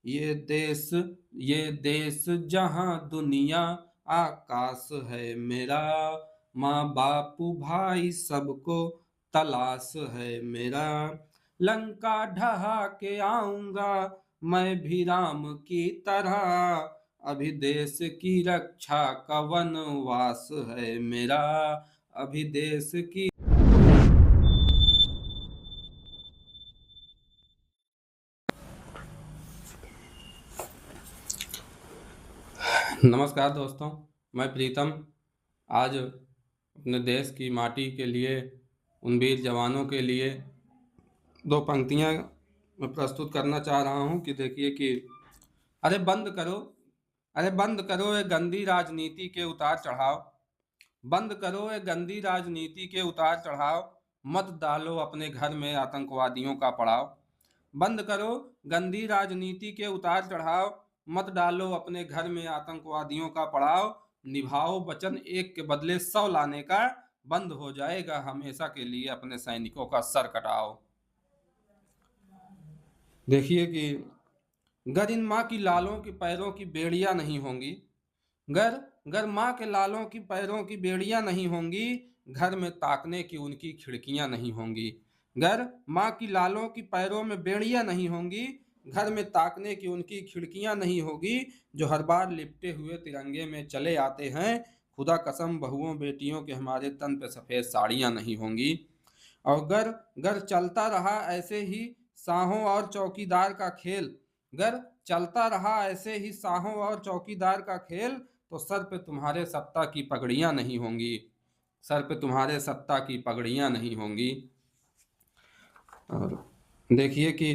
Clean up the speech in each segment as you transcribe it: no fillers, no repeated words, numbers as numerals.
ये देश जहां दुनिया आकाश है मेरा। माँ बापू भाई सबको तलाश है मेरा। लंका ढहा के आऊंगा मैं भी राम की तरह। अभी देश की रक्षा का वनवास है मेरा। अभी देश की। नमस्कार दोस्तों, मैं प्रीतम आज अपने देश की माटी के लिए, उन वीर जवानों के लिए दो पंक्तियां मैं प्रस्तुत करना चाह रहा हूं कि देखिए कि अरे बंद करो, अरे बंद करो ये गंदी राजनीति के उतार चढ़ाव। बंद करो ये गंदी राजनीति के उतार चढ़ाव। मत डालो अपने घर में आतंकवादियों का पड़ाव। बंद करो गंदी राजनीति के उतार चढ़ाव। मत डालो अपने घर में आतंकवादियों का पड़ाव। निभाओ वचन एक के बदले 100 लाने का। बंद हो जाएगा हमेशा के लिए अपने सैनिकों का सर कटाओ। देखिए कि गर इन माँ की लालों की पैरों की बेड़ियां नहीं होंगी। गर गर माँ के लालों की पैरों की बेड़ियां नहीं होंगी। घर में ताकने की उनकी खिड़कियां नहीं होंगी। गर माँ की लालों की पैरों में बेड़ियां नहीं होंगी। घर में ताकने की उनकी खिड़कियां नहीं होगी। जो हर बार लिपटे हुए तिरंगे में चले आते हैं। खुदा कसम बहुओं बेटियों के हमारे तन पे सफेद साड़ियां नहीं होंगी। और गर गर चलता रहा ऐसे ही साहों और चौकीदार का खेल। गर चलता रहा ऐसे ही साहों और चौकीदार का खेल। तो सर पे तुम्हारे सत्ता की पगड़ियां नहीं होंगी। सर पे तुम्हारे सत्ता की पगड़ियां नहीं होंगी। और देखिए कि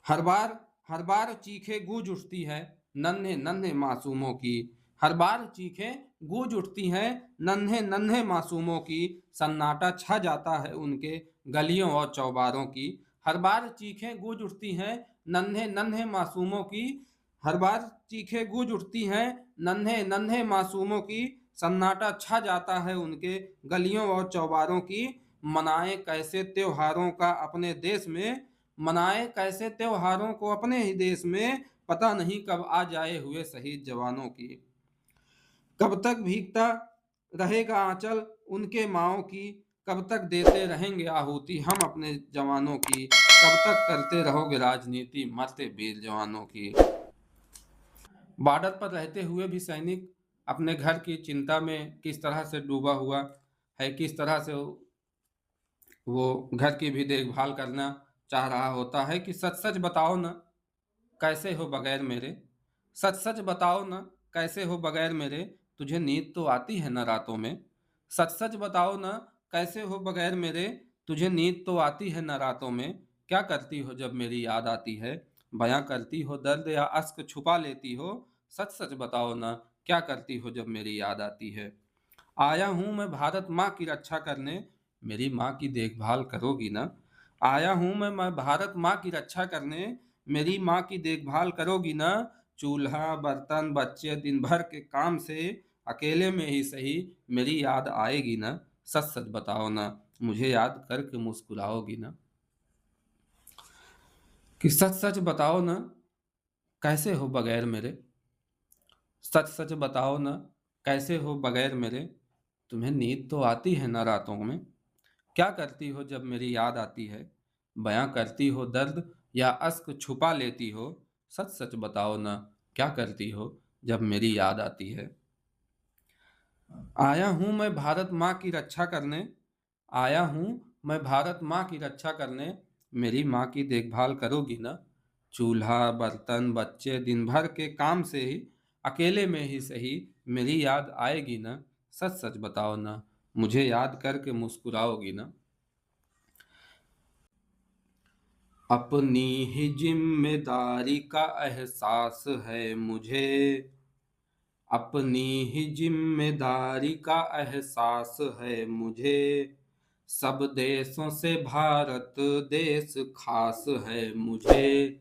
हर बार चीखें गूंज उठती है नन्हे नन्हे मासूमों की। हर बार चीखें गूंज उठती हैं नन्हे नन्हे मासूमों की। सन्नाटा छा जाता है उनके गलियों और चौबारों की। हर बार चीखें गूंज उठती हैं नन्हे नन्हे मासूमों की। हर बार चीखें गूंज उठती हैं नन्हे नन्हे मासूमों की। सन्नाटा छा जाता है उनके गलियों और चौबारों की। मनाए कैसे त्योहारों का अपने देश में। मनाए कैसे त्योहारों को अपने ही देश में। पता नहीं कब आ जाए हुए शहीद जवानों की। कब तक भीगता रहेगा आंचल उनके माओ की। कब तक देते रहेंगे आहुति हम अपने जवानों की। कब तक करते रहोगे राजनीति मरते वीर जवानों की। बॉर्डर पर रहते हुए भी सैनिक अपने घर की चिंता में किस तरह से डूबा हुआ है, किस तरह से वो घर की भी देखभाल करना चाह रहा होता है कि सच सच बताओ ना कैसे हो बगैर मेरे। सच सच बताओ ना कैसे हो बगैर मेरे। तुझे नींद तो आती है ना रातों में। सच सच बताओ ना कैसे हो बगैर मेरे। तुझे नींद तो आती है ना रातों में। क्या करती हो जब मेरी याद आती है। बयां करती हो दर्द या अश्क छुपा लेती हो। सच सच बताओ ना क्या करती हो जब मेरी याद आती है। आया हूं मैं भारत माँ की रक्षा करने। मेरी माँ की देखभाल करोगी ना। आया हूं मैं भारत माँ की रक्षा करने। मेरी माँ की देखभाल करोगी ना। चूल्हा बर्तन बच्चे दिन भर के काम से अकेले में ही सही मेरी याद आएगी ना। सच सच बताओ ना मुझे याद करके मुस्कुराओगी ना। कि सच सच बताओ ना कैसे हो बगैर मेरे। सच सच बताओ ना कैसे हो बगैर मेरे। तुम्हें नींद तो आती है ना रातों में। क्या करती हो जब मेरी याद आती है। बयां करती हो दर्द या अश्क छुपा लेती हो। सच सच बताओ ना क्या करती हो जब मेरी याद आती है। आया हूं मैं भारत माँ की रक्षा करने। आया हूं मैं भारत माँ की रक्षा करने। मेरी माँ की देखभाल करोगी ना। चूल्हा बर्तन बच्चे दिन भर के काम से ही अकेले में ही सही मेरी याद आएगी ना। सच सच बताओ ना मुझे याद करके मुस्कुराओगी ना। अपनी ही जिम्मेदारी का एहसास है मुझे। अपनी ही जिम्मेदारी का एहसास है मुझे। सब देशों से भारत देश खास है मुझे।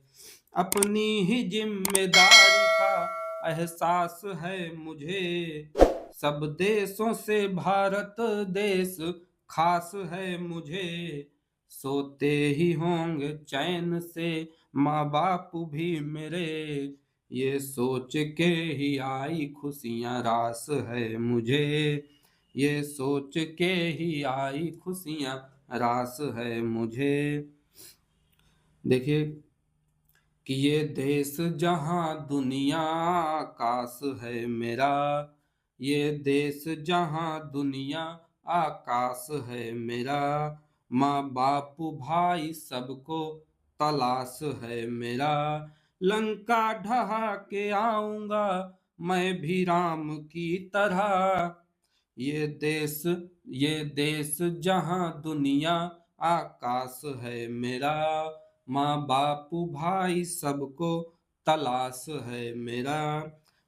अपनी ही जिम्मेदारी का एहसास है मुझे। सब देशों से भारत देश खास है मुझे। सोते ही होंगे चैन से माँ बाप भी मेरे, ये सोच के ही आई खुशियाँ रास है मुझे, ये सोच के ही आई खुशियाँ रास है मुझे। देखिए कि ये देश जहाँ दुनिया आकाश है मेरा, ये देश जहाँ दुनिया आकाश है मेरा, माँ बाप भाई सबको तलाश है मेरा, लंका ढहा के आऊंगा मैं भी राम की तरह, ये देश जहाँ दुनिया आकाश है मेरा, माँ बाप भाई सबको तलाश है मेरा,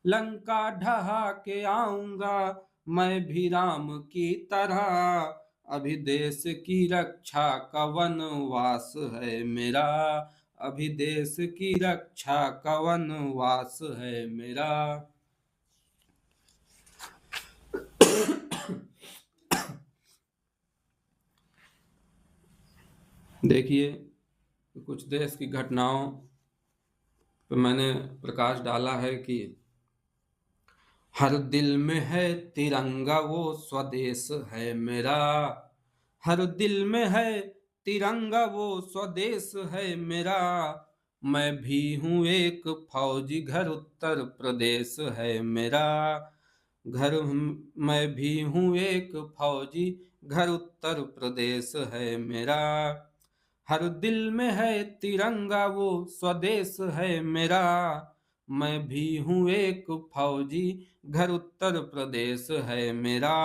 लंका ढहा के आऊंगा मैं भी राम की तरह, अभी देश की रक्षा का वनवास है मेरा, अभी देश की रक्षा का वनवास है मेरा। देखिए कुछ देश की घटनाओं पे मैंने प्रकाश डाला है कि हर दिल में है तिरंगा वो स्वदेश है मेरा, हर दिल में है तिरंगा वो स्वदेश है मेरा, मैं भी हूँ एक फौजी घर उत्तर प्रदेश है मेरा, मैं भी हूँ एक फौजी घर उत्तर प्रदेश है मेरा, हर दिल में है तिरंगा वो स्वदेश है मेरा, मैं भी हूँ एक फौजी घर उत्तर प्रदेश है मेरा,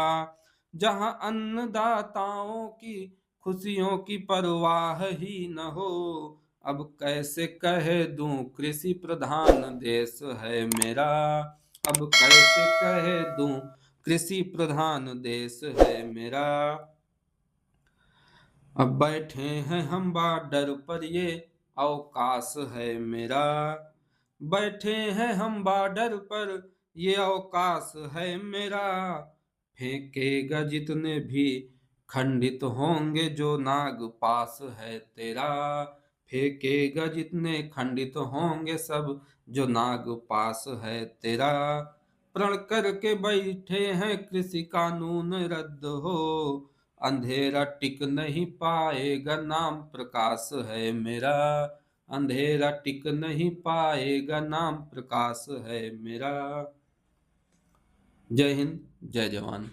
जहाँ अन्नदाताओं की खुशियों की परवाह ही न हो, अब कैसे कह दूं कृषि प्रधान देश है मेरा, अब कैसे कह दूं कृषि प्रधान देश है मेरा। अब बैठे हैं हम बॉर्डर पर ये अवकाश है मेरा, बैठे हैं हम बॉर्डर पर ये अवकाश है मेरा, फेंकेगा जितने भी खंडित होंगे जो नाग पास है तेरा, फेंकेगा जितने खंडित होंगे सब जो नाग पास है तेरा, प्रण करके बैठे हैं कृषि कानून रद्द हो, अंधेरा टिक नहीं पाएगा नाम प्रकाश है मेरा, अंधेरा टिक नहीं पाएगा नाम प्रकाश है मेरा। जय हिंद, जय जवान।